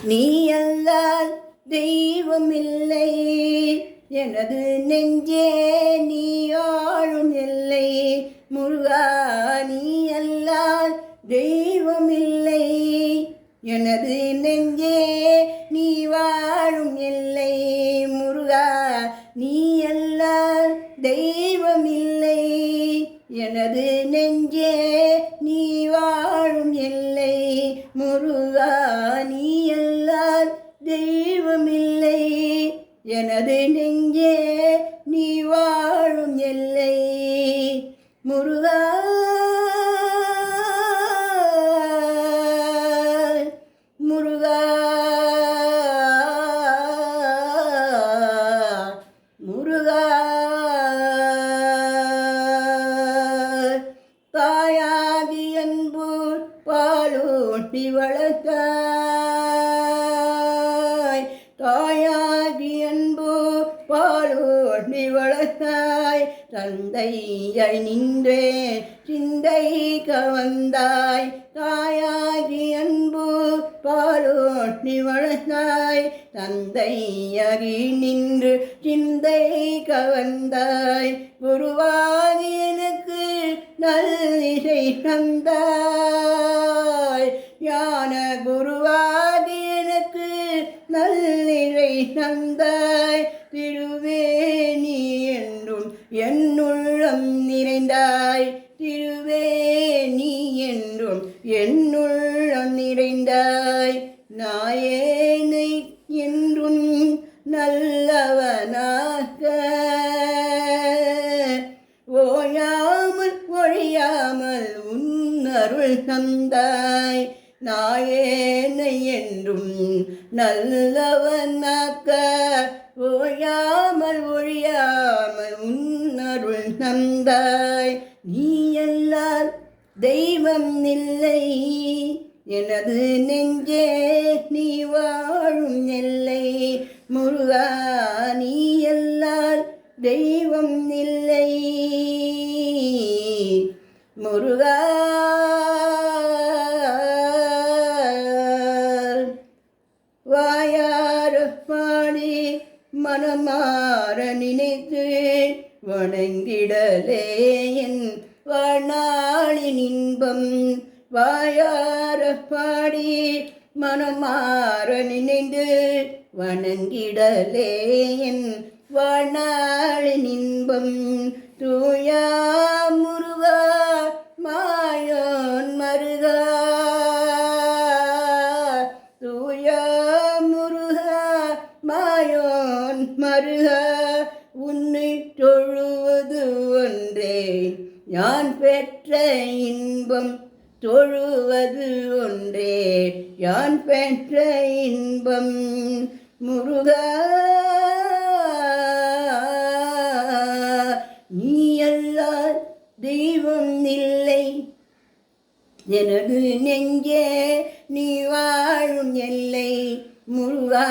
நீ அல்லால் தெய்வமில்லை எனது நெஞ்சே நீ ஆளும் எல்லை முருகா. நீ அல்லால் தெய்வமில்லை எனது நெஞ்சே நீ வாழும் எல்லை முருகா. நீ அல்லால் தெய்வமில்லை எனது நெஞ்சே நீ வாழும் எல்லை முருகா. நீ அல்லால் தெய்வமில்லை எனது நெஞ்சே நீ வாழும் எல்லை முருகா. முருகா முருகா தாயாதி அன்பு பாலூட்டி வளர்த்தாய். தாயாதி அன்பு பாலூட்டி வளர்த்தாய். தந்தையாய் நின்றே சிந்தை கவர்ந்தாய். தாயாகி அன்பு பாலூட்டி வளர்ந்தாய். தந்தையாகி நின்று சிந்தை கவர்ந்தாய். குருவாகி எனக்கு நல்லிசை தந்தாய். ஞான குருவாகி எனக்கு நல்லிசை தந்தாய். திருவேணி என்றும் என்னுள்ளம் நிறைந்தாய். திருவேணி என்றும் என்னுள்ளம் நிறைந்தாய். நாயேனை என்றும் நல்லவனாக ஓயாமல் ஒழியாமல் உன்னருள் தந்தாய். நாயேனை என்றும் நல்லவனாக்க ஓயாமல் ஒழியாமல் உன்னருள் தந்தாய். நீ அல்லால் தெய்வம் இல்லை எனது நெஞ்சே நீ வாழும் எல்லை முருகா. நீ அல்லால் தெய்வம் இல்லை முருகா. வாயார பாடி மனமாற நினைத்து வணங்கிடலே என் வாழ்நாளின் இன்பம். வாயார பாடி மனமாற நினைந்து வணங்கிடலே என் வாழ்நாளின் இன்பம். தூயா முருகா மாயோன் மருகா. தூயா முருகா மாயோன் மருகா. உன்னை தொழுவது ஒன்றே யான் பெற்ற இன்பம். தொழுவது ஒன்றே யான் பெற்ற இன்பம் முருகா. நீ அல்லால் தெய்வம் இல்லை எனது நெஞ்சே நீ வாழும் எல்லை முருகா.